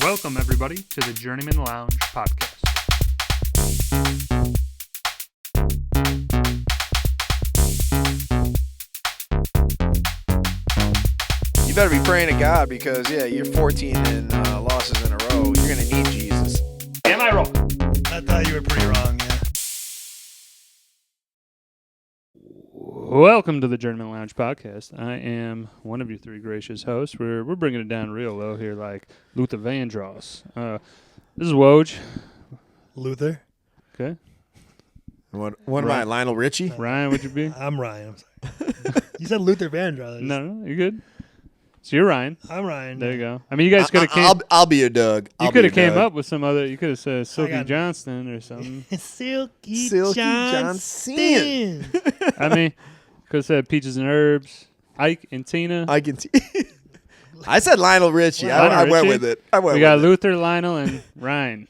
Welcome, everybody, to the Journeymen Lounge podcast. You better be praying to God because, you're 14 and losses in a row. You're going to need Jesus. Am I wrong? I thought you were pretty wrong, yeah. Welcome to the Journeymen Lounge podcast. I am one of your three gracious hosts. We're bringing it down real low here, like Luther Vandross. This is Woj. Luther? Okay. What am I, Lionel Richie? Ryan, would you be? I'm Ryan. I'm sorry. You said Luther Vandross. No, you're good. So you're Ryan. I'm Ryan. There you go. I mean, you guys could have came. I'll be your Doug. You could have came up with some other. You could have said Silky got- Johnston or something. Silky Johnston. I mean, could have said Peaches and Herbs, Ike and Tina. I said Lionel Richie. I went Richie? with it. We got Luther, Lionel, and Ryan.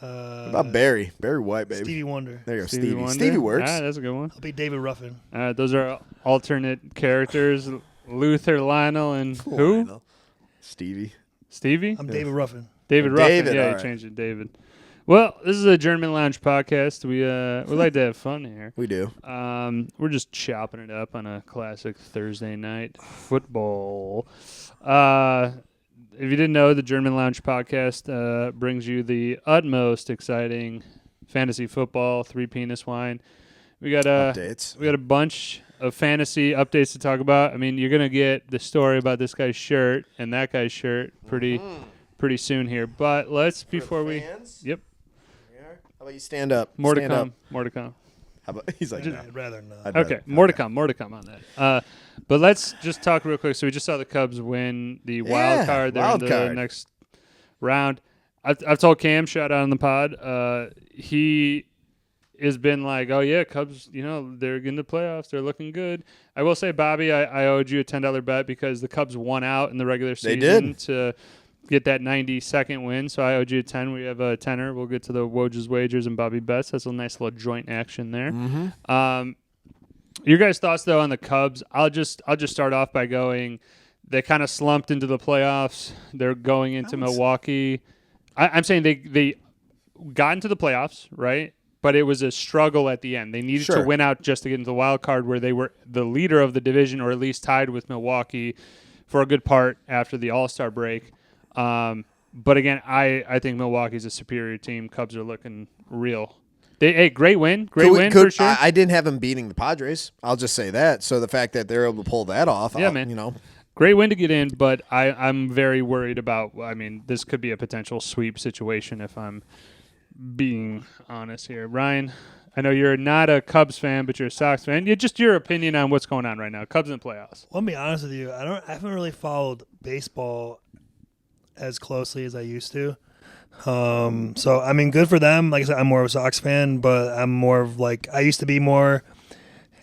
What about Barry? Barry White, baby. Stevie Wonder. There you go, Stevie Stevie. Wonder. Stevie works. Ah, that's a good one. I'll be David Ruffin. Those are alternate characters. Luther, Lionel, and who? Lionel. Stevie. Stevie? I'm David Ruffin. David Ruffin. David, Yeah, all you right. changed it, David. Well, this is a Journeymen Lounge podcast. We like to have fun here. We do. We're just chopping it up on a classic Thursday night football. If you didn't know, the Journeymen Lounge podcast brings you the utmost exciting fantasy football, three penis wine. We got Updates. We got a bunch of fantasy updates to talk about. I mean, you're gonna get the story about this guy's shirt and that guy's shirt pretty soon here. But let's before we. Yep. How about you stand up? More to Stand come. up. More to come. How about, he's like, no. I'd rather not. I'd Okay, rather- more to come. More to come on that. But let's just talk real quick. So we just saw the Cubs win the wild card. They're wild in the card. next round. I've told Cam, shout out on the pod. He has been like, oh yeah, Cubs. You know they're getting the playoffs. They're looking good. I will say, Bobby, I owed you a $10 bet because the Cubs won out in the regular They season did. to get that 92nd win. So I owed you a 10. We have a tenner. We'll get to the Woj's wagers and Bobby bets. That's a nice little joint action there. Mm-hmm. Your guys' thoughts though on the Cubs? I'll just start off by going. They kind of slumped into the playoffs. They're going into Milwaukee. I'm saying they got into the playoffs, right? But it was a struggle at the end. They needed to win out just to get into the wild card, where they were the leader of the division, or at least tied with Milwaukee for a good part after the All-Star break. But again, I think Milwaukee's a superior team. Cubs are looking real. Great win for sure. I didn't have him beating the Padres. I'll just say that. So the fact that they're able to pull that off, man. you know. Great win to get in, but I'm very worried about. I mean, this could be a potential sweep situation if I'm being honest here. Ryan, I know you're not a Cubs fan, but you're a Sox fan. Just your opinion on what's going on right now. Cubs in the playoffs. Let me be honest with you. I haven't really followed baseball as closely as I used to. So I mean, good for them. Like I said, I'm more of a Sox fan, but I'm more of like I used to be more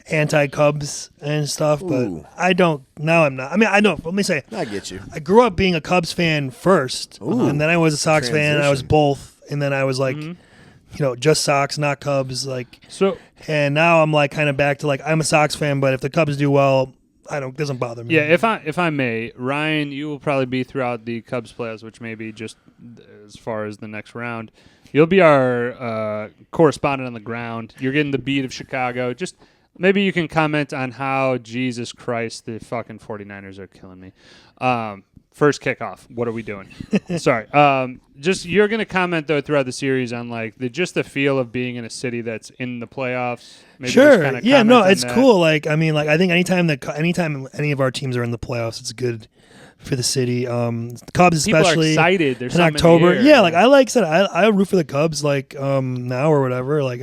anti-Cubs and stuff, but Ooh. I don't. Now I'm not. I mean, I know. Let me say, I get you. I grew up being a Cubs fan first, Ooh. and then I was a Sox fan. And I was Transition. both, and then I was like, just Sox, not Cubs. Like, So and now I'm like kind of back to like I'm a Sox fan, but if the Cubs do well, doesn't bother me. yeah, if I may, Ryan, you will probably be throughout the Cubs playoffs, which may be just as far as the next round. You'll be our correspondent on the ground. You're getting the beat of Chicago. Just maybe you can comment on how, Jesus Christ, the fucking 49ers are killing me. First kickoff, what are we doing? Sorry. Just you're going to comment, though, throughout the series on, like, the feel of being in a city that's in the playoffs. Maybe just Sure. kinda Yeah. comment No, on it's that. cool. Like, I mean, like, I think anytime any of our teams are in the playoffs, it's good for the city. Cubs, People especially are excited. There's in something October. In the air. Yeah. Like I said, I root for the Cubs. Like now or whatever. Like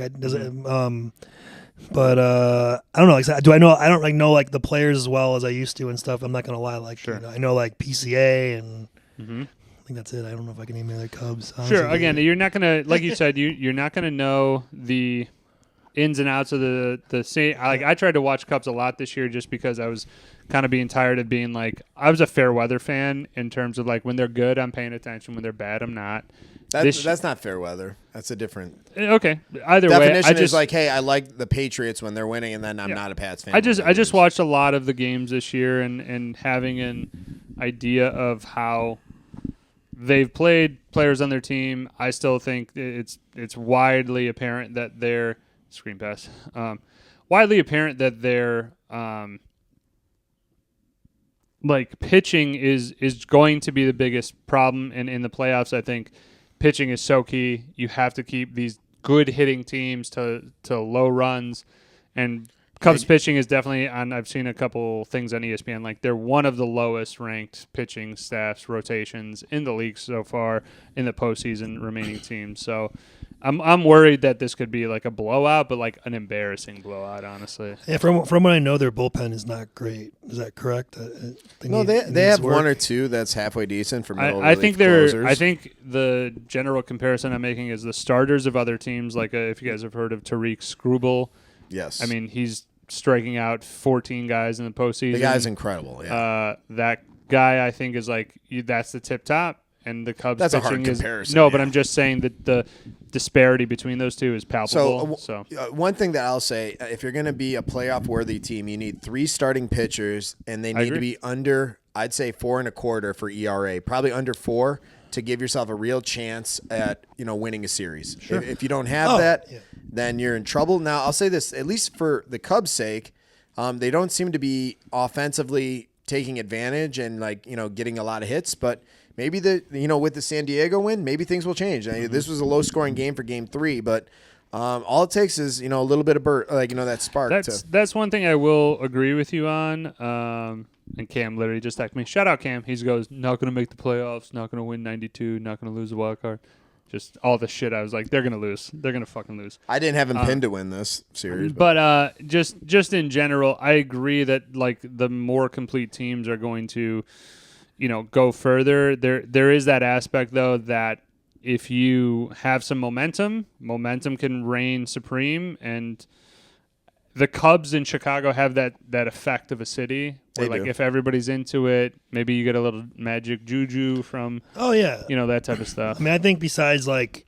but I don't know. Like, do I know? I don't like know like the players as well as I used to and stuff. I'm not gonna lie. Like, Sure. I know like PCA and. Mhm. I think that's it. I don't know if I can name any other Cubs. Sure. honestly. Again, you're not gonna, like you said, you're not gonna know the ins and outs of the same. Like I tried to watch Cubs a lot this year just because I was kind of being tired of being like I was a fair weather fan in terms of like when they're good I'm paying attention, when they're bad I'm not. That's not fair weather. That's a different Okay. Either way, definition. I just Is like, hey, I like the Patriots when they're winning, and then I'm not a Pats fan. I when just they I just lose. watched a lot of the games this year and having an idea of how they've played players on their team. I still think it's widely apparent that their screen pass, widely apparent that their like pitching is going to be the biggest problem, and in the playoffs, I think pitching is so key. You have to keep these good hitting teams to low runs, and Cubs pitching is definitely on. I've seen a couple things on ESPN. Like they're one of the lowest ranked pitching staffs rotations in the league so far in the postseason remaining teams. So I'm worried that this could be like a blowout, but like an embarrassing blowout, honestly. Yeah, from what I know, their bullpen is not great. Is that correct? They have one or two that's halfway decent for middle I think closers. I think the general comparison I'm making is the starters of other teams. Like if you guys have heard of Tariq Skubal. Yes. I mean, he's striking out 14 guys in the postseason. The guy's incredible. Yeah. That guy, I think, is like that's the tip top, and the Cubs. That's a pitching hard comparison. No, but I'm just saying that the disparity between those two is palpable. So one thing that I'll say, if you're going to be a playoff-worthy team, you need 3 starting pitchers, and they need to be under, I'd say, 4.25 for ERA, probably under 4 to give yourself a real chance at winning a series. Sure. If you don't have then you're in trouble. Now, I'll say this, at least for the Cubs' sake, they don't seem to be offensively taking advantage and getting a lot of hits, but maybe with the San Diego win, maybe things will change. This was a low-scoring game for Game 3, but all it takes is a little bit of that spark. That's one thing I will agree with you on. And Cam literally just texted me. Shout out Cam. He goes, not going to make the playoffs, not going to win 92, not going to lose the wild card. Just all the shit. I was like, they're going to lose. They're going to fucking lose. I didn't have him pinned to win this series. But just in general, I agree that like the more complete teams are going to, go further. There is that aspect though that if you have some momentum can reign supreme, and the Cubs in Chicago have that effect of a city where They do. if everybody's into it, maybe you get a little magic juju from that type of stuff. I mean, I think besides like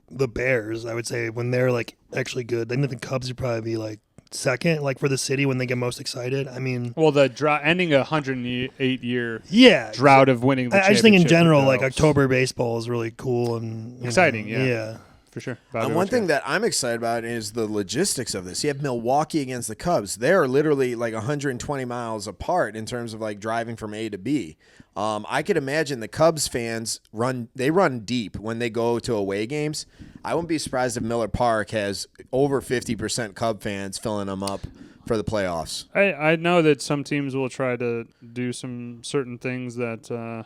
the Bears, I would say when they're like actually good, then the Cubs would probably be like second, like for the city when they get most excited. I mean, well, the ending a 108-year drought of winning the championship. I just think in general, like October baseball is really cool and exciting. Yeah. For sure. And one thing that I'm excited about is the logistics of this. You have Milwaukee against the Cubs. They're literally like 120 miles apart in terms of like driving from A to B. I could imagine the Cubs fans run deep when they go to away games. I wouldn't be surprised if Miller Park has over 50% Cub fans filling them up for the playoffs. I know that some teams will try to do some certain things that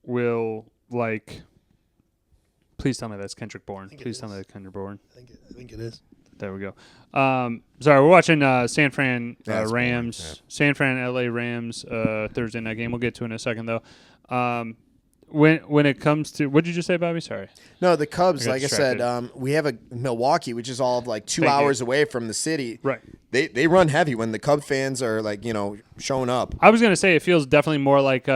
will like. Please tell me that's Kendrick Bourne. Please tell me that's Kendrick Bourne. I think it is. There we go. Sorry, we're watching San Fran Rams. Boring, yeah. San Fran LA Rams Thursday night game. We'll get to it in a second though. When it comes to what did you just say, Bobby? Sorry. No, the Cubs, like distracted. I said, we have a Milwaukee, which is all of like 2 hours away from the city. Right. They run heavy when the Cub fans are like showing up. I was gonna say it feels definitely more like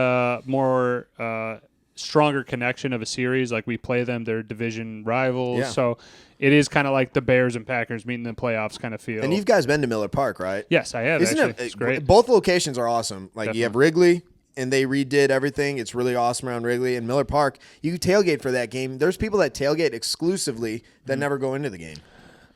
stronger connection of a series. Like we play them, they're division rivals. Yeah. So it is kind of like the Bears and Packers meeting in the playoffs kind of feel. And you've guys been to Miller Park, right? Yes, I have. Isn't actually. It's great. Both locations are awesome. Like Definitely. you have Wrigley, and they redid everything. It's really awesome around Wrigley. And Miller Park, you tailgate for that game. There's people that tailgate exclusively that never go into the game.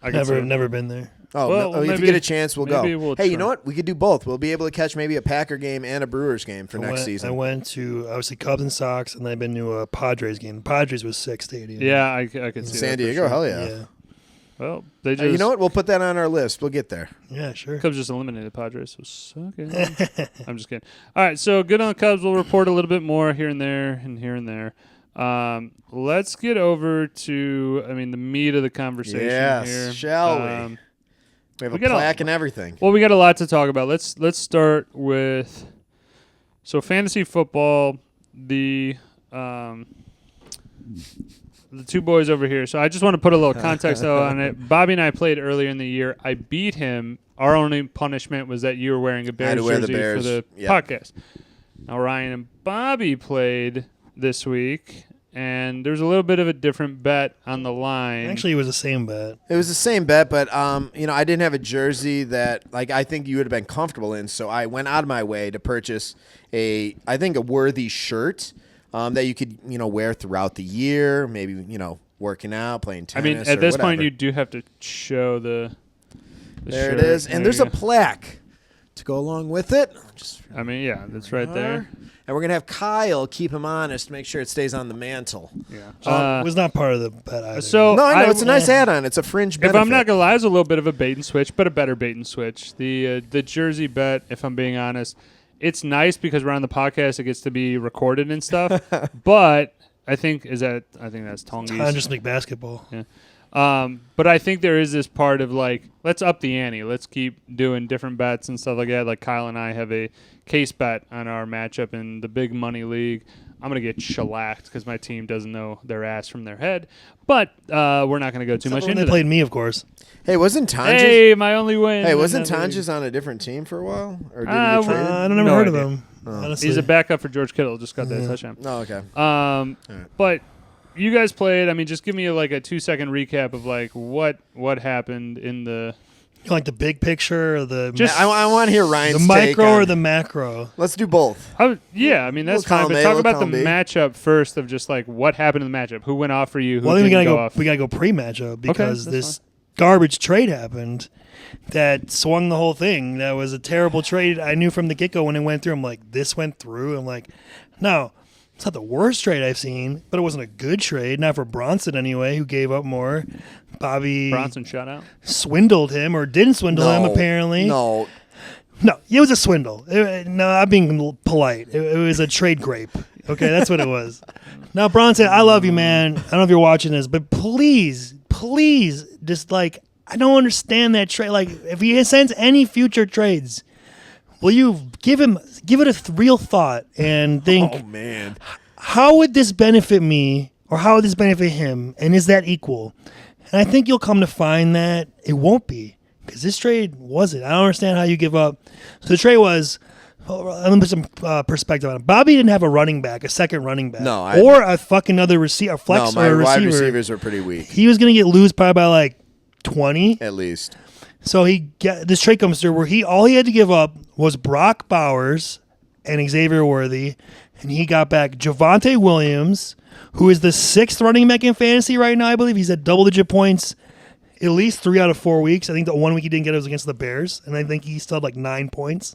Never been there. Oh, Well, if maybe- you get a chance, we'll go. maybe we'll Hey, you try. know what? We could do both. We'll be able to catch maybe a Packer game and a Brewers game for next season. I went to obviously Cubs and Sox, and I've been to a Padres game. Padres was sick stadium. Yeah, I could see San that for Diego, sure. hell yeah. Yeah. Well, they just You know what? We'll put that on our list. We'll get there. Yeah, sure. Cubs just eliminated Padres, so suck it. I'm just kidding. All right, so good on the Cubs. We'll report a little bit more here and there and here and there. Let's get over to, the meat of the conversation Yes, here. shall we? We have a plaque and everything. Well, we got a lot to talk about. Let's start with fantasy football. The two boys over here. So I just want to put a little context though on it. Bobby and I played earlier in the year. I beat him. Our only punishment was that you were wearing a Bears jersey for the podcast. Now Ryan and Bobby played this week, and there's a little bit of a different bet on the line. Actually, it was the same bet. It was the same bet, but I didn't have a jersey that I think you would have been comfortable in, so I went out of my way to purchase a worthy shirt. that you could, wear throughout the year. Maybe, working out, playing tennis. I mean, at this point, whatever. you do have to show the There shirt. it is. And there's you a go. plaque to go along with it. I mean, yeah, that's right there. And we're going to have Kyle keep him honest to make sure it stays on the mantle. Yeah. It was not part of the bet either. So No, I know. It's a nice add-on. It's a fringe benefit. If I'm not gonna lie, it's a little bit of a bait and switch, but a better bait and switch. The jersey bet, if I'm being honest, it's nice because we're on the podcast. It gets to be recorded and stuff. But I think that's Tongi's. Time just like basketball. Yeah. But I think there is this part of like, let's up the ante. Let's keep doing different bets and stuff like that. Like Kyle and I have a case bet on our matchup in the big money league. I'm going to get shellacked because my team doesn't know their ass from their head. But we're not going to go too much into They that. played me, of course. Hey, wasn't Tonjes? Hey, my only win. Hey, wasn't in that league. Tonjes on a different team for a while? Or did he Uh, get traded? I don't ever No heard of idea. him. Honestly. He's a backup for George Kittle. Just got that touchdown. Oh, okay. But you guys played. I mean, just give me like a 2-second recap of like what happened in the Like the big picture or the Just- I want to hear Ryan's the take micro on- or the macro. Let's do both. yeah. I mean that's Little fine. column But A, talk little about the column B. matchup first of just like what happened in the matchup. Who went off for you? Who Well, I think didn't go off? we gotta go pre-matchup because that's this garbage trade happened that swung the whole thing. That was a terrible trade. I knew from the get-go when it went through. I'm like, this went through. I'm like, no, it's not the worst trade I've seen, but it wasn't a good trade. Not for Bronson anyway, who gave up more. Bobby Bronson shut out. swindled him or didn't swindle him apparently. No. No, it was a swindle. No, I'm being polite. It was a trade grape. Okay, that's what it was. Now, Bronson, I love you, man. I don't know if you're watching this, but please, just like, I don't understand that trade. Like, if he sends any future trades, will you give it a real thought and think, Oh, man. how would this benefit me or how would this benefit him? And is that equal? And I think you'll come to find that it won't be because this trade wasn't. I don't understand how you give up. So the trade was, let me put some perspective on it. Bobby didn't have a running back, a second running back, No, or a fucking other receiver, a flex No, my or a receiver. wide receivers are pretty weak, He was going to lose probably by like 20. at least. So this trade comes through where all he had to give up was Brock Bowers and Xavier Worthy, and he got back Javonte Williams, who is the 6th running back in fantasy right now. I believe he's at double-digit points at least 3 out of 4 weeks. I think the 1 week he didn't get it was against the Bears, and I think he still had like 9 points.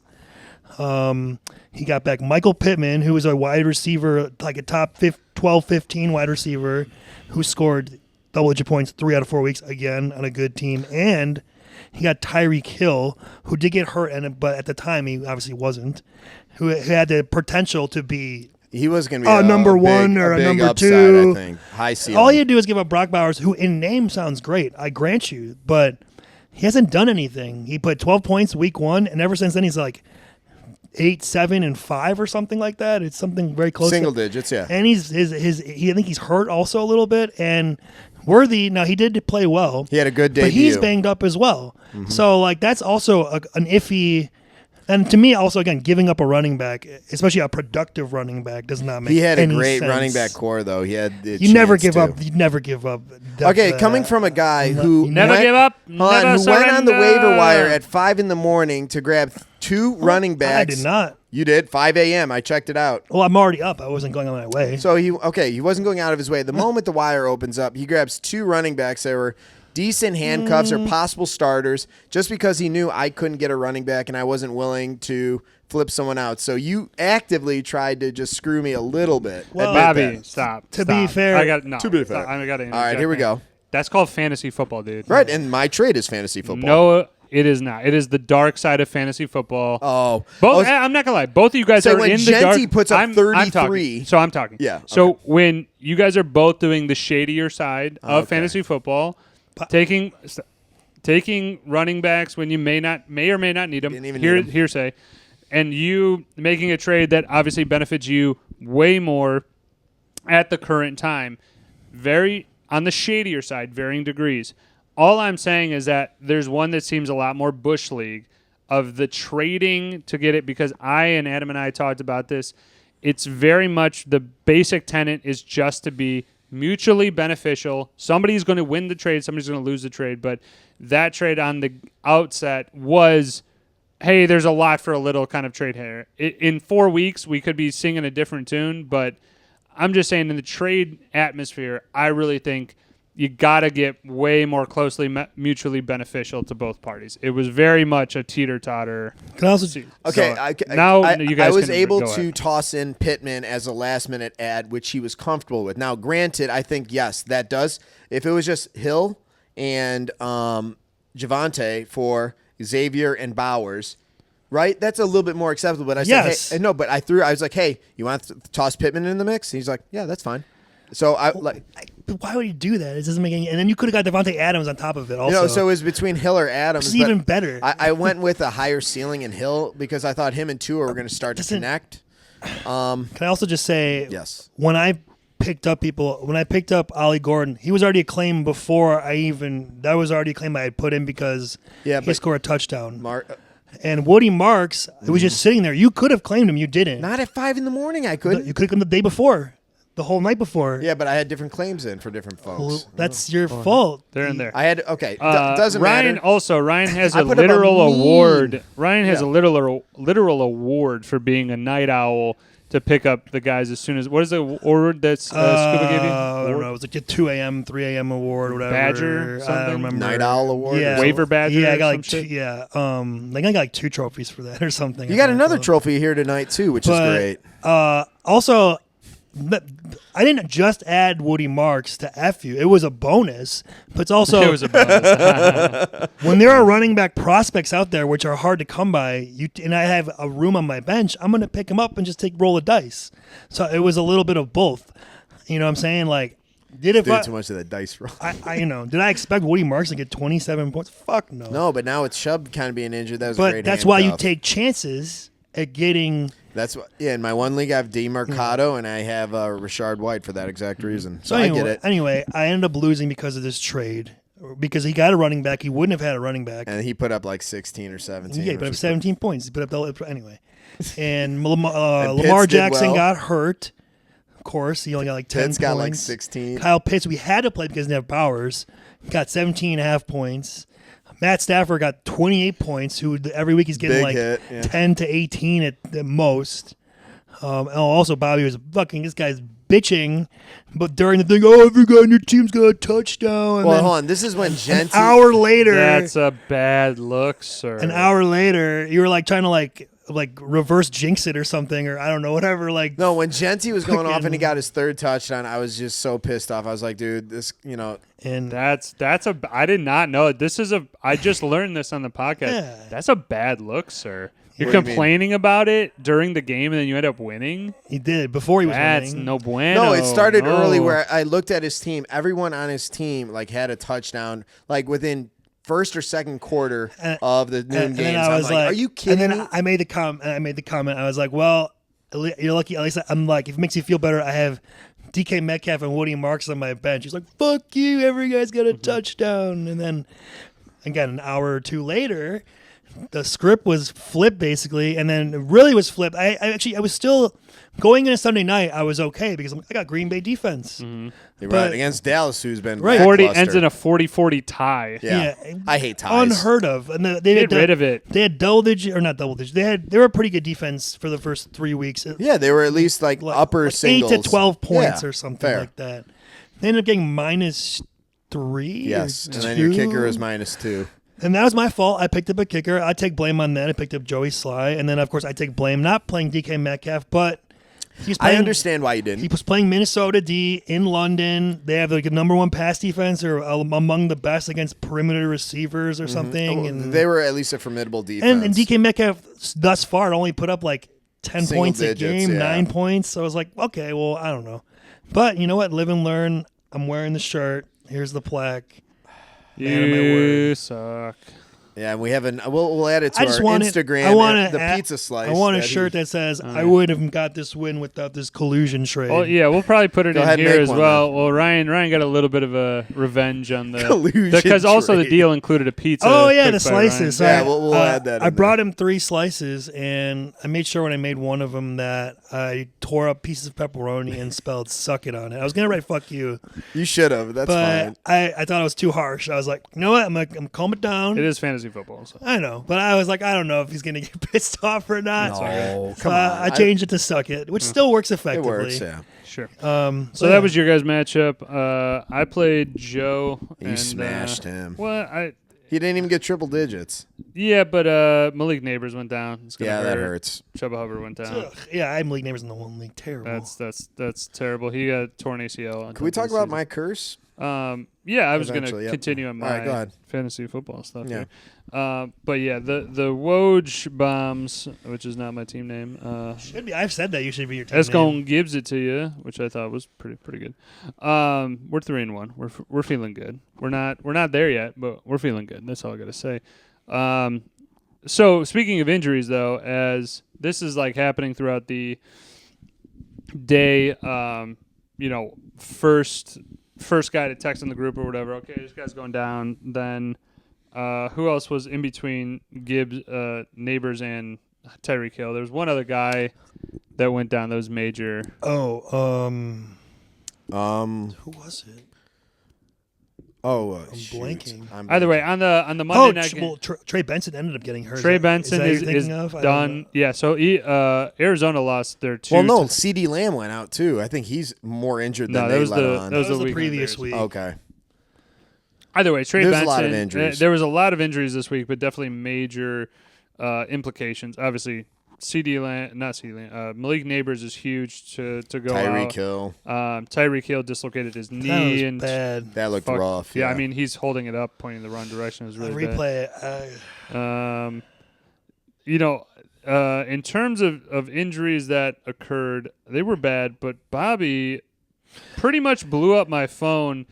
He got back Michael Pittman, who was a wide receiver, like a top 12, 15 wide receiver, who scored double-digit points 3 out of 4 weeks, again, on a good team. And he got Tyreek Hill, who did get hurt, but at the time he obviously wasn't, who had the potential to be He was going to be a number big, one or a big number upside, two. I think. High ceiling. All you do is give up Brock Bowers, who in name sounds great, I grant you, but he hasn't done anything. He put 12 points week 1, and ever since then he's like 8, 7, and 5 or something like that. It's something very close. Single digits, yeah. And I think he's hurt also a little bit. And Worthy, now he did play well. He had a good but debut. he's banged up as well. So like that's also an iffy. And to me, also again, giving up a running back, especially a productive running back, does not make. He had a any great sense. running back core, though. He had the You never chance give to. up. You never give up. Okay, coming from a guy who Never went, give up. hold on, Never who went on the surrender. waiver wire at 5 a.m. to grab 2 running backs. I did not. You did 5 a.m. I checked it out. Well, I'm already up. I wasn't going on my way. So he wasn't going out of his way. The moment the wire opens up, he grabs 2 running backs that were decent handcuffs or possible starters, just because he knew I couldn't get a running back and I wasn't willing to flip someone out. So you actively tried to just screw me a little bit. Well, Admit Bobby, that. stop. To be stop. fair- I got no. To be fair. Stop. I got to. All right, here we go. That's called fantasy football, dude. Right, and my trade is fantasy football. No, it is not. It is the dark side of fantasy football. Oh. Both. Oh, I'm not gonna lie. Both of you guys So are when in the dark. Genty puts up I'm 33 talking. So I'm talking. Yeah, So okay. when you guys are both doing the shadier side of Okay. fantasy football, taking running backs when you may or may not need them. Didn't even need 'em. Hearsay, and you making a trade that obviously benefits you way more at the current time. Very on the shadier side, varying degrees. All I'm saying is that there's one that seems a lot more Bush League of the trading to get it, because Adam and I talked about this. It's very much the basic tenet is just to be mutually beneficial. Somebody's going to win the trade, somebody's going to lose the trade, but that trade on the outset was, hey, there's a lot for a little kind of trade here. In 4 weeks, we could be singing a different tune, but I'm just saying in the trade atmosphere, I really think you got to get way more closely mutually beneficial to both parties. It was very much a teeter-totter. Can I also see? Okay, You guys I was can able go to ahead. toss in Pittman as a last-minute ad, which he was comfortable with. Now, granted, I think, yes, that does. If it was just Hill and Javante for Xavier and Bowers, right, that's a little bit more acceptable. But I said, Yes. hey, no, but I was like, hey, you want to toss Pittman in the mix? And he's like, yeah, that's fine. So But why would you do that? It doesn't make any. And then you could have got Devontae Adams on top of it. Also, so it was between Hill or Adams. It's even better. I went with a higher ceiling in Hill because I thought him and Tua were going to start to connect. Can I also just say, Yes. when I picked up Ollie Gordon, he was already acclaimed before that was already a claim I had put in because he scored a touchdown. And Woody Marks, it was just sitting there. You could have claimed him. You didn't. Not at 5 a.m. I couldn't. You could have come the day before. The whole night before. Yeah, but I had different claims in for different folks. Well, that's your fault. They're in there. I had doesn't Ryan matter. Ryan has a put up a literal mean- award. Ryan has Yeah. a literal award for being a night owl to pick up the guys as soon as. What is the award that Scuba gave you? I don't know. It was like a 2 a.m., 3 a.m. award, whatever. Badger, I something? don't remember. Night Owl Award. Yeah. Waiver Badger. Yeah, I got or like some two, shit? yeah. I got like 2 trophies for that or something. You got another trophy here tonight too, which is great. Also, I didn't just add Woody Marks to F you. It was a bonus, but it's also It was a bonus. when there are running back prospects out there which are hard to come by, and I have a room on my bench, I'm going to pick them up and just roll a dice. So it was a little bit of both. You know what I'm saying? Like, Did too much of that dice roll. did I expect Woody Marks to get 27 points? Fuck no. No, but now with Chubb kind of being injured, that was a But great that's why you handcuff. take chances at getting. That's what. Yeah, in my one league, I have DeMarcado and I have Rashard White for that exact reason. So anyway, I get it. Anyway, I ended up losing because of this trade. Because he got a running back. He wouldn't have had a running back. And he put up like 16 or 17. Yeah, he put up 17 points. He put up anyway. And And Lamar Pitts did Jackson well. got hurt. Of course, he only got like 10 Pitts points. got like 16. Kyle Pitts, we had to play because he didn't have Powers. Got 17.5 points. Matt Stafford got 28 points, who every week he's getting Big like hit, yeah. 10 to 18 at the most. And also, Bobby was this guy's bitching, but during the thing, every guy on your team's got a touchdown. And Well, then hold on. This is when an Genty. hour later, That's a bad look, sir. an hour later, you were like trying to like reverse jinx it or something, or I don't know, whatever. Like, No, when Genty was going off and he Fucking- got his 3rd touchdown, I was just so pissed off. I was like, dude, this, and That's I did not know. I just learned this on the podcast. Yeah. That's a bad look, sir. You're What do you mean? complaining about it during the game and then you end up winning. he did before he was That's winning. no bueno. No, it started no. early where I looked at his team. Everyone on his team like had a touchdown like within first or second quarter of the noon And then games. I I'm was like, are you kidding And then me? I made the comment. I was like, well, you're lucky. At least I'm like, if it makes you feel better, I have DK Metcalf and Woody Marks on my bench. He's like, fuck you. Every guy's got a touchdown. And then again, an hour or two later, the script was flipped basically, and then it really was flipped. I was still going into Sunday night. I was okay because I got Green Bay defense. You're but- right against Dallas, who's been Right. 40 lackluster. ends in a 40-40 tie. Yeah. Yeah. I hate ties. Unheard of. And they Get had rid of it. They had double digit or not double digit. They were a pretty good defense for the first 3 weeks. Yeah, they were at least like upper singles. 8 to 12 points Yeah, or something fair. like that. They ended up getting -3. Yes, or and then your 2. kicker is -2. And that was my fault. I picked up a kicker. I take blame on that. I picked up Joey Sly, and then of course I take blame not playing DK Metcalf, but he's playing. I understand why you He didn't. was playing Minnesota D in London. They have like a #1 pass defense, or among the best against perimeter receivers or something. And They were at least a formidable defense. and DK Metcalf thus far only put up like 10 Single points digits, a game, yeah. 9 points. So I was like, okay, well, I don't know. But you know what? Live and learn. I'm wearing the shirt. Here's the plaque. Man of my You word. suck. Yeah, and we have we'll add it to I just our want Instagram. I want the pizza slice. I want a that shirt he- that says, "I wouldn't have got this win without this collusion trade." Well, yeah, we'll probably put it Go in ahead and here make as one, well. then. Well, Ryan got a little bit of a revenge on the Collusion because also the trade. deal included a pizza. Oh yeah, the cooked by Ryan. slices. Yeah, So we'll add that I in brought him 3 slices, and I made sure when I made one of them that I tore up pieces of pepperoni and spelled "suck it" on it. I was gonna write "fuck you," You should have. That's but fine. I thought it was too harsh. I was like, you know what? I'm calm it down. It is fantasy fantasy football. So. I know, but I was like, I don't know if he's going to get pissed off or not. No, So come on. I changed it to suck it, which still works It effectively. works, yeah. Sure. So that was your guys' matchup. I played Joe. You smashed him. Well, He didn't even get triple digits. Yeah, but Malik Neighbors went down. It's gonna Yeah, hurt. that hurts. Chuba Hubbard went down. Ugh. Yeah, I have League Neighbors in the one league. Terrible. That's terrible. He got torn ACL. Can we talk about my curse? Yeah, I was going to Eventually, yep. continue on All right, go my ahead. fantasy football stuff. Yeah. Here. But yeah, the Woj Bombs, which is not my team name. Should be. I've said that you should be your team Escon name. gives it to you, which I thought was pretty good. We're 3-1. We're feeling good. We're not there yet, but we're feeling good. That's all I got to say. So speaking of injuries, though, as this is like happening throughout the day, first guy to text in the group or whatever. Okay, this guy's going down. Then who else was in between Gibbs, Neighbors, and Tyreek Hill? There was one other guy that went down that was major. Oh, Who was it? Oh, I'm blanking. Either way, on the Monday night game, well, Trey Benson ended up getting hurt. Trey Benson is of? done. Yeah, so Arizona lost their two. Well, no, C.D. Lamb went out too. I think he's more injured than they let on. That was the week previous week. Okay. Either way, Trey There's Benson. a lot of injuries. There was a lot of injuries this week, but definitely major implications. Obviously, Malik Neighbors is huge to go Tyreek out. Hill. Tyreek Hill dislocated his knee. That was bad. That looked rough. Yeah, I mean, he's holding it up, pointing in the wrong direction. It was really replay bad. In terms of injuries that occurred, they were bad, but Bobby pretty much blew up my phone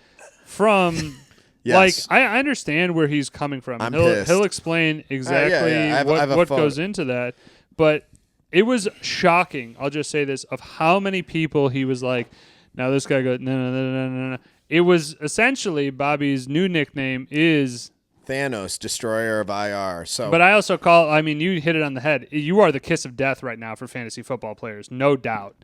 from... Yes. Like, I understand where he's coming from. I'm He'll pissed. explain exactly I have a what photo. goes into that. But it was shocking, I'll just say this, of how many people he was like, now this guy goes, no. It was essentially Bobby's new nickname is... Thanos, destroyer of IR. So, But I also you hit it on the head. You are the kiss of death right now for fantasy football players, no doubt.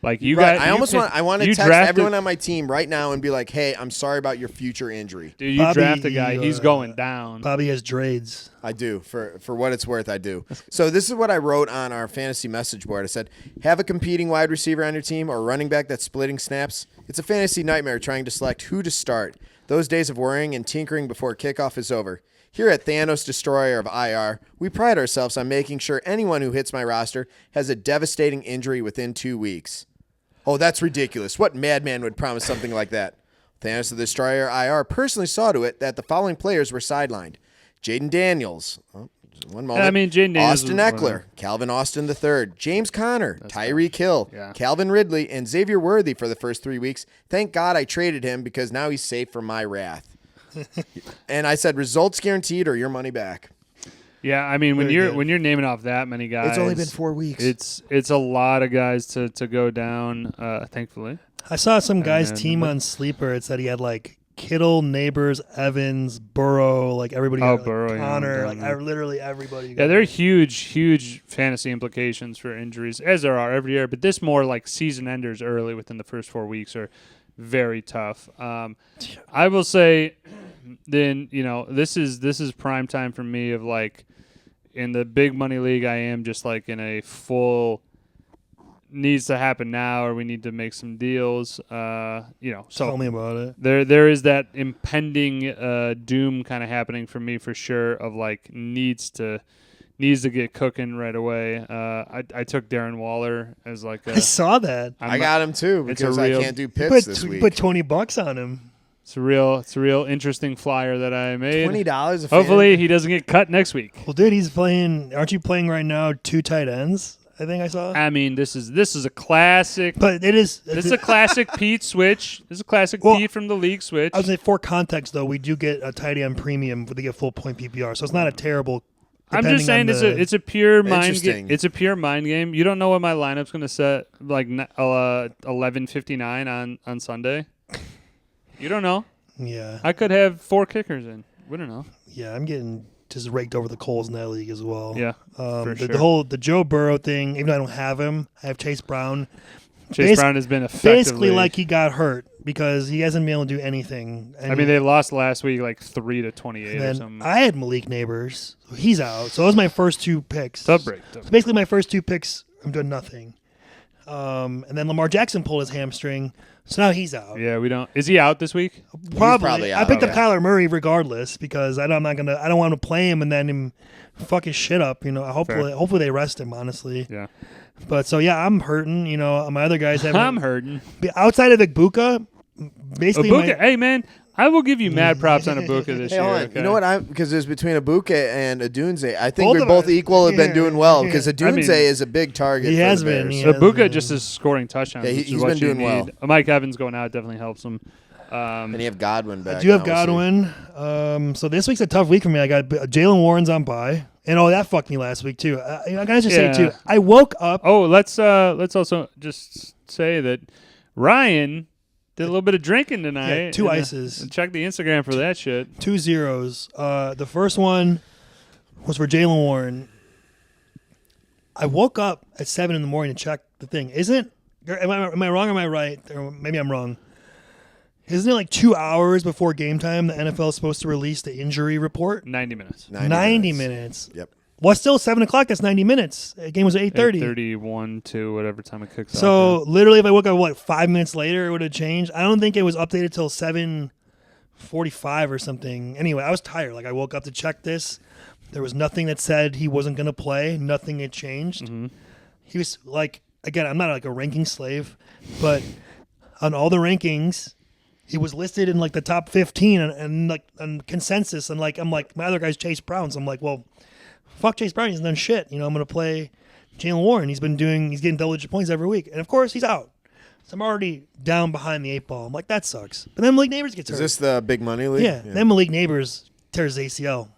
Like you right, guys, I want to text everyone on my team right now and be like, "Hey, I'm sorry about your future injury." Dude, you Bobby, draft a guy, he's going down. Bobby has trades. I do. For what it's worth, I do. So this is what I wrote on our fantasy message board. I said, have a competing wide receiver on your team or running back that's splitting snaps. It's a fantasy nightmare trying to select who to start. Those days of worrying and tinkering before kickoff is over. Here at Thanos Destroyer of IR, we pride ourselves on making sure anyone who hits my roster has a devastating injury within 2 weeks. Oh, that's ridiculous. What madman would promise something like that? Thanos the Destroyer IR personally saw to it that the following players were sidelined. Jaden Daniels. Oh, one moment. Jaden Daniels. Austin Eckler. Calvin Austin III. James Conner. Tyreek Hill. Yeah. Calvin Ridley. And Xavier Worthy for the first 3 weeks. Thank God I traded him because now he's safe from my wrath. And I said, results guaranteed or your money back. Yeah, I mean when you're naming off that many guys, It's only been 4 weeks. It's a lot of guys to go down. Thankfully, I saw some guy's team on Sleeper. It said he had like Kittle, Neighbors, Evans, Burrow, like everybody. Oh, like Burrow, Connor, yeah, literally everybody. yeah, there are huge fantasy implications for injuries, as there are every year. But this more like season enders early within the first 4 weeks are very tough. I will say, then this is prime time for me of like. In the big money league, I am just like in a full needs to happen now, or we need to make some deals. So Tell me about it. There is that impending doom kind of happening for me for sure. Of like needs to get cooking right away. I took Darren Waller as like I saw that. I got him too because I can't do picks this week. Put $20 on him. It's a real interesting flyer that I made. $20. Hopefully he doesn't get cut next week. Well, dude, he's playing. Aren't you playing right now? 2 tight ends. I think I saw. I mean, this is a classic. But it is. This is a classic Pete switch. This is a classic Pete from the league switch. I would say for context though, we do get a tight end premium to get full point PPR, so it's not a terrible. I'm just saying it's a pure mind game. Interesting. It's a pure mind game. You don't know what my lineup's going to set like 11:59 on Sunday. You don't know. Yeah. I could have 4 kickers in. We don't know. Yeah, I'm getting just raked over the coals in that league as well. Yeah, for sure. The Joe Burrow thing, even though I don't have him, I have Chase Brown. Brown has been effectively basically like he got hurt. because he hasn't been able to do anything. And I mean, they lost last week like 3-28 or something. I had Malik Neighbors. He's out. So those are my first 2 picks. Tough break. So basically, my first 2 picks, I'm doing nothing. And then Lamar Jackson pulled his hamstring, so now he's out. Yeah, we don't. Is he out this week? Probably out, I picked up yeah. Kyler Murray regardless because I don't want to play him and then him fuck his shit up. Hopefully they rest him. Honestly. Yeah. But so yeah, I'm hurting. My other guys have. I'm hurting. Outside of Ibuka, basically. Ibuka, hey man, I will give you mad props on Ibuka this Hey, year. hold on. Okay? You know what? Because there's between Ibuka and Adunze. I think Both we of both us- equal have been yeah, doing well yeah. because Adunze I mean, is a big target. he for has the been, Bears. yeah. Ibuka just is scoring touchdowns. Yeah, which is he's what been you doing well. need. Mike Evans going out definitely helps him. And you have Godwin back. I do have now, we'll see. Godwin. So this week's a tough week for me. I got Jalen Warren's on bye, and that fucked me last week too. I gotta just say too, I woke up. Oh, let's also just say that Ryan did a little bit of drinking tonight. Yeah, 2 ices. And check the Instagram for that shit. 2 zeros. The first one was for Jalen Warren. I woke up at 7 in the morning to check the thing. Am I wrong or am I right? Or maybe I'm wrong. Isn't it like 2 hours before game time the NFL is supposed to release the injury report? 90 minutes. 90 minutes. Yep. Well, it's still 7 o'clock. That's 90 minutes. The game was at 8:30. 8:31 to whatever time it kicks off. So literally, if I woke up 5 minutes later, it would have changed. I don't think it was updated till 7:45 or something. Anyway, I was tired. I woke up to check this. There was nothing that said he wasn't going to play. Nothing had changed. Mm-hmm. He was again, I'm not a ranking slave, but on all the rankings, he was listed in the top 15 and on consensus. And I'm my other guy's Chase Brown. So I'm well, fuck Chase Brown. He's done shit. I'm going to play Jalen Warren. He's getting double-digit points every week. And of course, he's out. So I'm already down behind the 8 ball. I'm that sucks. But then Malik Neighbors gets hurt. Is this the big money league? Yeah. Then Malik Neighbors tears his ACL.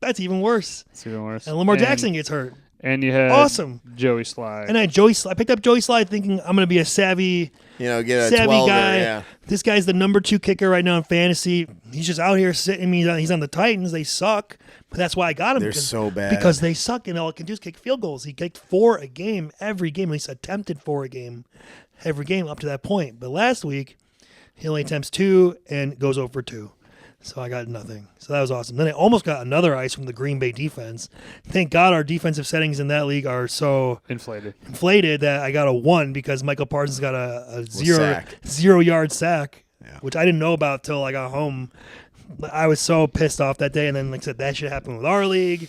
That's even worse. It's even worse. And Lamar Jackson gets hurt. And you had Awesome. Joey Sly. And I picked up Joey Slide thinking I'm going to be a savvy Get a savvy 12er, guy. yeah. This guy's the number 2 kicker right now in fantasy. He's just out here sitting. He's on the Titans. They suck. But that's why I got him. They're so bad. Because they suck, and all it can do is kick field goals. He kicked 4 a game every game. At least attempted 4 a game every game up to that point. But last week, he only attempts 2 and goes over 2. So I got nothing. So that was awesome. Then I almost got another ice from the Green Bay defense. Thank God our defensive settings in that league are so inflated that I got a 1 because Michael Parsons got a 0-yard sack, which I didn't know about till I got home. I was so pissed off that day. And then, like I said, that shit happened with our league.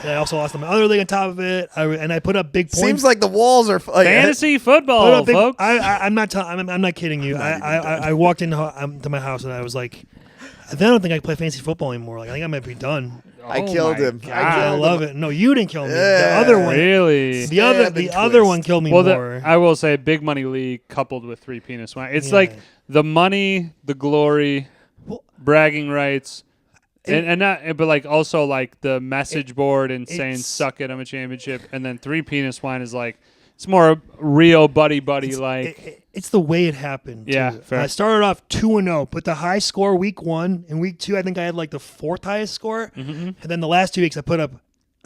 And I also lost in my other league on top of it. I put up big points. Seems like the walls are fantasy football, folks. I'm not kidding you. I walked into my house and I was like, I don't think I can play fantasy football anymore. I think I might be done. I killed him. I love it. No, you didn't kill me. The other one, really. The other one killed me more. I will say, big money league coupled with 3 penis wine. It's like the money, the glory, bragging rights, but also the message board and saying "suck it, I'm a championship," and then 3 penis wine is it's more real buddy It's the way it happened. Yeah, too. fair. I started off 2-0, put the high score week 1. In week 2, I think I had the 4th highest score. Mm-hmm. And then the last 2 weeks, I put up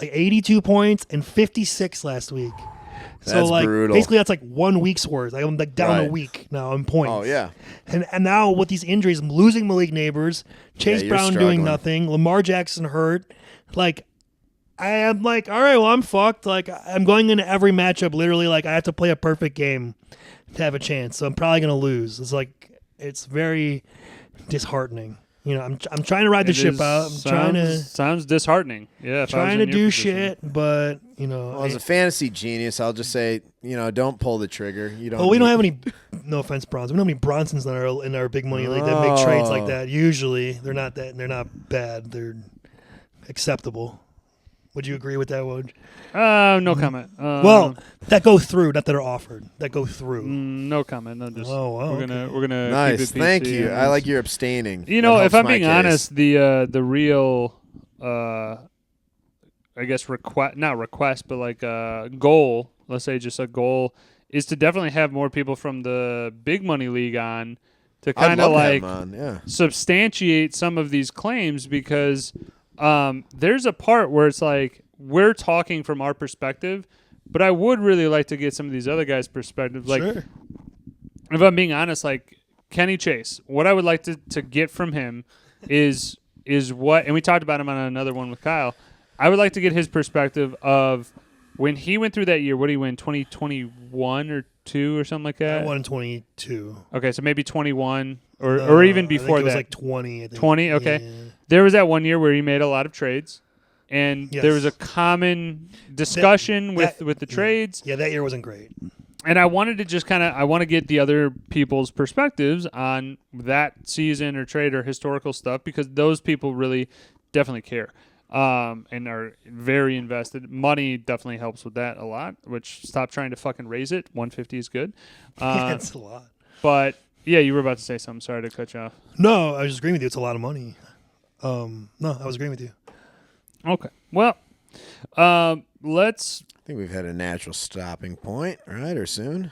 82 points and 56 last week. That's brutal. Basically, that's 1 week's worth. I'm down a week now in points. Oh, yeah. And now with these injuries, I'm losing Malik Neighbors, Chase Brown doing nothing, Lamar Jackson hurt. I am all right, well, I'm fucked. I'm going into every matchup literally I have to play a perfect game to have a chance. So I'm probably going to lose. It's very disheartening. I'm trying to ride the ship out. Sounds disheartening. Yeah, trying to do shit, but as a fantasy genius, I'll just say, don't pull the trigger. You don't. Well, we don't have any. No offense, Bronson. We don't have any Bronsons in our big money league that make trades like that. Usually, they're not bad. They're acceptable. Would you agree with that, Woj? No comment. Well, that go through, not that are offered. That go through. No comment. No, just we're gonna nice. Keep it PC. Thank you. I like your abstaining. If I'm being honest, the real I guess not request, but goal. Let's say just a goal is to definitely have more people from the big money league on to kind of substantiate some of these claims because. There's a part where it's we're talking from our perspective, but I would really like to get some of these other guys' perspectives. Sure. If I'm being honest, Kenny Chase. What I would like to get from him is what, and we talked about him on another one with Kyle. I would like to get his perspective of when he went through that year. What did he win? 2021 or 2 or something like that. I won in 22. Okay, so maybe 21 or even before I think it was that. like 20. I think. 20. Okay, Yeah. there was that one year where he made a lot of trades. And Yes. there was a common discussion with the trades. Yeah, that year wasn't great. And I wanted to just I want to get the other people's perspectives on that season or trade or historical stuff, because those people really definitely care and are very invested. Money definitely helps with that a lot, which stop trying to fucking raise it. 150 is good. That's a lot. But, yeah, you were about to say something. Sorry to cut you off. No, I was just agreeing with you. It's a lot of money. No, I was agreeing with you. Okay. Well, let's... I think we've had a natural stopping point, right? Or soon.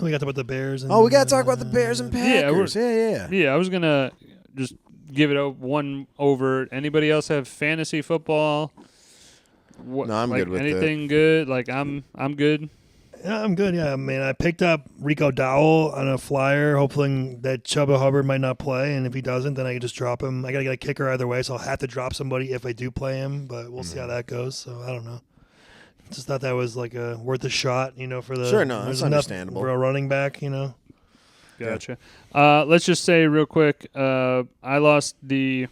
We got to talk about the Bears. And, We got to talk about the Bears and Packers. Yeah. Yeah, I was going to just give it one over. Anybody else have fantasy football? No, I'm good with anything good? Like, I'm good. Yeah, I'm good. Yeah, I mean, I picked up Rico Dowell on a flyer, hoping that Chuba Hubbard might not play, and if he doesn't, then I can just drop him. I got to get a kicker either way, so I'll have to drop somebody if I do play him, but we'll see how that goes. So I don't know. Just thought that was like worth a shot, for the Sure, no, that's understandable for a running back, Gotcha. Let's just say real quick, I lost the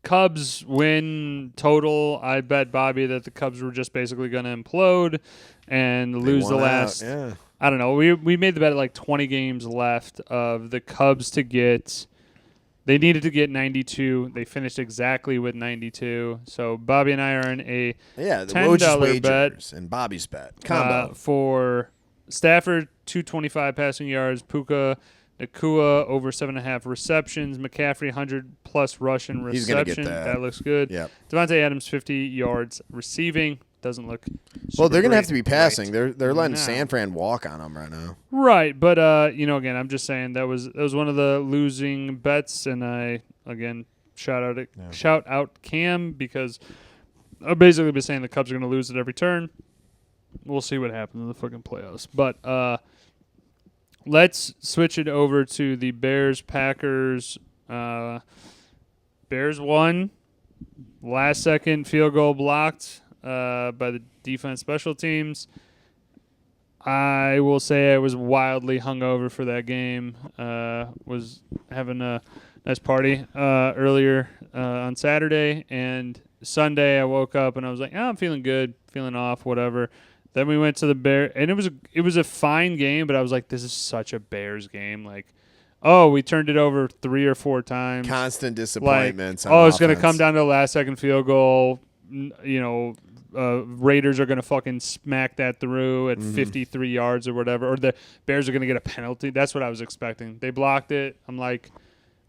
Cubs win total. I bet Bobby that the Cubs were just basically going to implode and lose the last. Yeah. I don't know. We made the bet at like 20 games left of the Cubs to get. They needed to get 92. They finished exactly with 92. So Bobby and I are in a the $10 bet and Bobby's bet combo for Stafford 225 passing yards, Puka Nakua over 7.5 receptions, McCaffrey 100+ rushing reception. He's gonna get that. That looks good. Yep. Devontae Adams 50 yards receiving. Doesn't look Well, they're going to have to be passing. Right. They're letting San Fran walk on them right now. Right, but again, I'm just saying that was one of the losing bets, and I again shout out Cam, because I've basically been saying the Cubs are going to lose at every turn. We'll see what happens in the fucking playoffs. But let's switch it over to the Bears Packers. Bears won. Last second field goal blocked by the defense special teams. I will say I was wildly hungover for that game. Was having a nice party earlier on Saturday, and Sunday I woke up and I was like, I'm feeling good, feeling off, whatever. Then we went to the Bears, and it was a fine game, but I was like, this is such a Bears game. Like, we turned it over 3 or 4 times. Constant disappointments. It's going to come down to a last-second field goal. Raiders are going to fucking smack that through at 53 yards or whatever, or the Bears are going to get a penalty. That's what I was expecting. They blocked it. I'm like,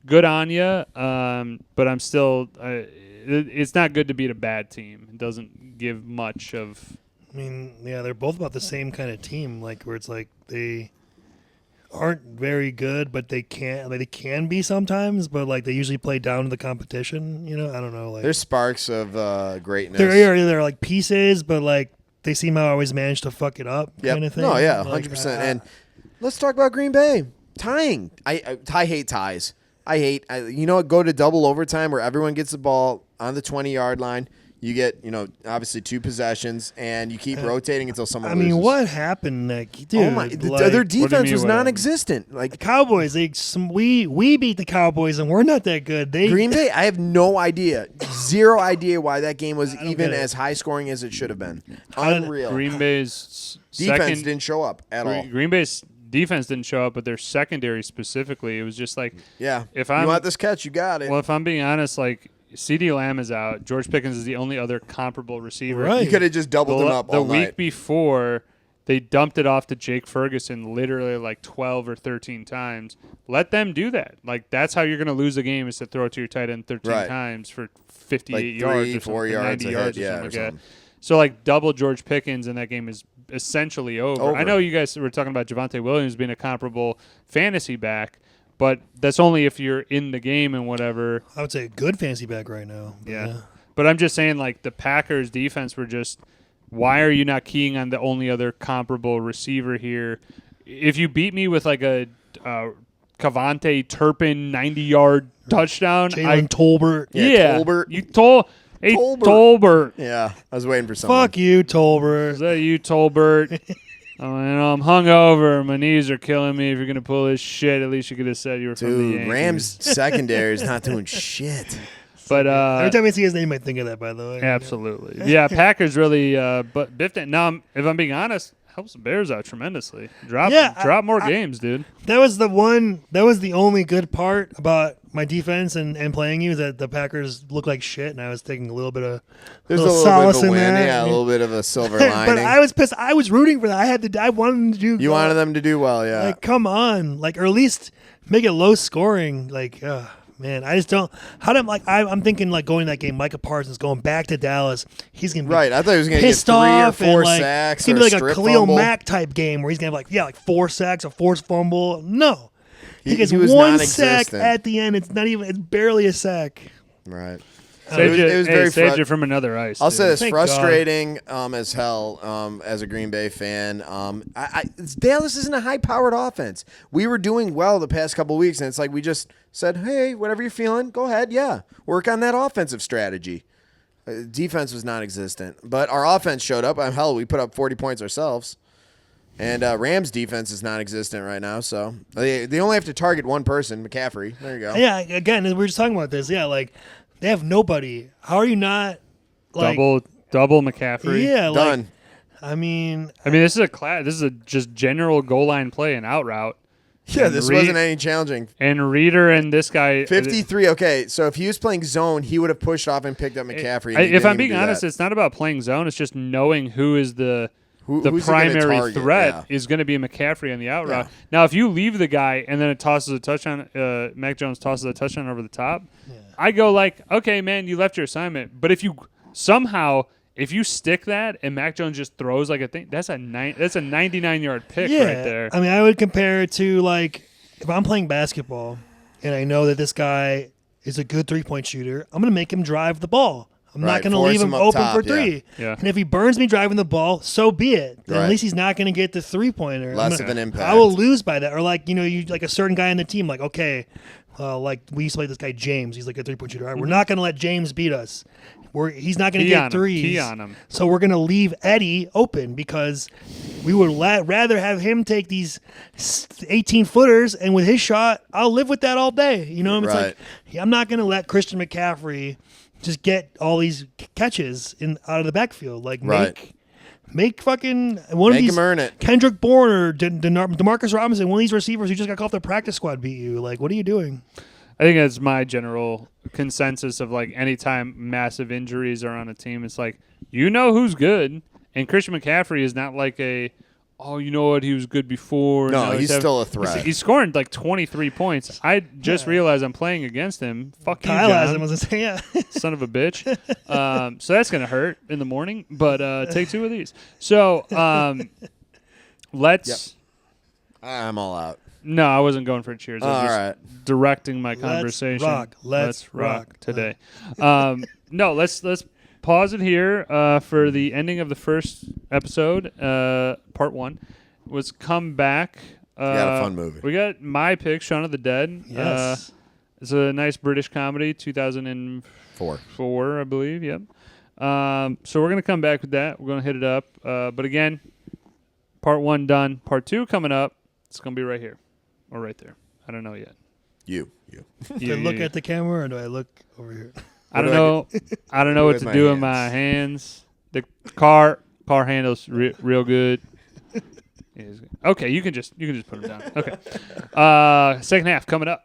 good on you, but I'm still it's not good to beat a bad team. It doesn't give much of. I mean, yeah, they're both about the same kind of team, like where it's like they aren't very good, but they can be sometimes, but like they usually play down to the competition. I don't know. Like there's sparks of greatness. They're like pieces, but like they seem to always manage to fuck it up, kind of thing. No, yeah, 100%. And let's talk about Green Bay tying. I hate ties. Go to double overtime where everyone gets the ball on the 20-yard line. You get, obviously 2 possessions, and you keep rotating until someone loses. What happened? Like, dude, oh my, their defense was non-existent. Like the Cowboys, we beat the Cowboys, and we're not that good. Green Bay, I have no idea, zero idea why that game was even as high scoring as it should have been. Unreal. Green Bay's defense didn't show up at all. Green Bay's defense didn't show up, but their secondary specifically, it was just like, if you want this catch, you got it. Well, if I'm being honest, like, CeeDee Lamb is out. George Pickens is the only other comparable receiver. Right. You could have just doubled him up all night. The week before, they dumped it off to Jake Ferguson literally like 12 or 13 times. Let them do that. Like, that's how you're going to lose a game, is to throw it to your tight end 13 times for 58 yards or 4 yards, 90 yards or something like something. that. So, like, double George Pickens, and that game is essentially over. I know you guys were talking about Javonte Williams being a comparable fantasy back, but that's only if you're in the game and whatever. I would say a good fantasy back right now. Yeah. But I'm just saying, like, the Packers defense were just, why are you not keying on the only other comparable receiver here? If you beat me with like a Cavante Turpin 90-yard touchdown. Jalen Tolbert. Yeah, Tolbert. You Tolbert. Yeah, I was waiting for someone. Fuck you, Tolbert. Is that you, Tolbert? I'm hungover. My knees are killing me. If you're gonna pull this shit, at least you could have said you were from the Dude, Yankees. Rams secondary is not doing shit. But every time I see his name, I think of that. By the way, absolutely, yeah. Packers really, but biffed it. Now, if I'm being honest, helps the Bears out tremendously. Drop more games, dude. That was the only good part about my defense and playing you, that the Packers look like shit, and I was taking a little bit of solace in that. Yeah, a little bit of a silver lining. But I was pissed. I was rooting for that. I wanted them to do. You wanted them to do well, yeah. Like, come on, like, or at least make it low scoring. Like, man, I just don't. I'm thinking like going to that game. Micah Parsons going back to Dallas. He's gonna be right. I thought he was gonna get 3 or 4 sacks. It's gonna be like a a Khalil fumble. Mack type game where he's gonna have like 4 sacks, a forced fumble. No, he gets was 1 sack non-existent. at the end. It's barely a sack. Right. Saved It was very saved you from another ice. I'll dude. say it's Thank frustrating as hell as a Green Bay fan. Dallas isn't a high-powered offense. We were doing well the past couple of weeks, and it's like we just said, hey, whatever you're feeling, go ahead, yeah. Work on that offensive strategy. Defense was non-existent. But our offense showed up. Hell, we put up 40 points ourselves. And Rams' defense is non-existent right now, so they only have to target one person, McCaffrey. There you go. Yeah, again, we were just talking about this. Yeah, like, they have nobody. How are you not like double McCaffrey? Yeah, Done. like, I mean, this is a class. This is a just general goal line play and out route. Yeah, And this wasn't any challenging. And Reeder and this guy 53. Okay, so if he was playing zone, he would have pushed off and picked up McCaffrey. and he If didn't I'm even being do honest, that. it's not about playing zone. It's just knowing who is the Who's he gonna primary target? threat Yeah. is going to be McCaffrey on the out route. Yeah. Now, if you leave the guy and then it tosses a touchdown, Mac Jones tosses a touchdown over the top, I go like, okay, man, you left your assignment. But if you stick that and Mac Jones just throws like a thing, that's a 99-yard pick right there. I mean, I would compare it to, like, if I'm playing basketball and I know that this guy is a good 3-point shooter, I'm going to make him drive the ball. I'm not going to force leave him him up open top, for 3. Yeah. And if he burns me driving the ball, so be it. Then Right. at least he's not going to get the 3-pointer. Less of an impact. I will lose by that. Or, like, you like a certain guy on the team, like, okay, like we used to play this guy James. He's like a 3-point shooter. All right, we're not going to let James beat us. He's not going to get threes. Key on him. So we're going to leave Eddie open because we would rather have him take these 18-footers, and with his shot, I'll live with that all day. You know, it's Right. like, I'm not going to let Christian McCaffrey just get all these catches out of the backfield. Like, Right. make fucking one Make of these him earn it. Kendrick Bourne or DeMarcus Robinson, one of these receivers who just got off their practice squad beat you. Like, what are you doing? I think that's my general consensus of, like, anytime massive injuries are on a team, it's like, you know who's good. And Christian McCaffrey is not like you know what, he was good before. No, now he's still a threat. He's scoring like 23 points. I just realized I'm playing against him. Fuck you, Kyle has him. John. Was saying, yeah. Son of a bitch. So that's going to hurt in the morning, but take 2 of these. So let's... I'm all out. No, I wasn't going for cheers. I was All just right. directing my conversation. Let's rock today. No, let's pause it here for the ending of the first episode. Part 1 was come back. got a fun movie. We got my pick, Shaun of the Dead. Yes. It's a nice British comedy, 2004, I believe. Yep. So we're gonna come back with that. We're gonna hit it up. But again, part 1 done. Part 2 coming up. It's gonna be right here. Or right there. I don't know yet. You. Do I look at the camera or do I look over here? I don't know. I don't know what With to my do with hands. my hands. The car handles real good. Okay, you can just put them down. Okay. Second half coming up.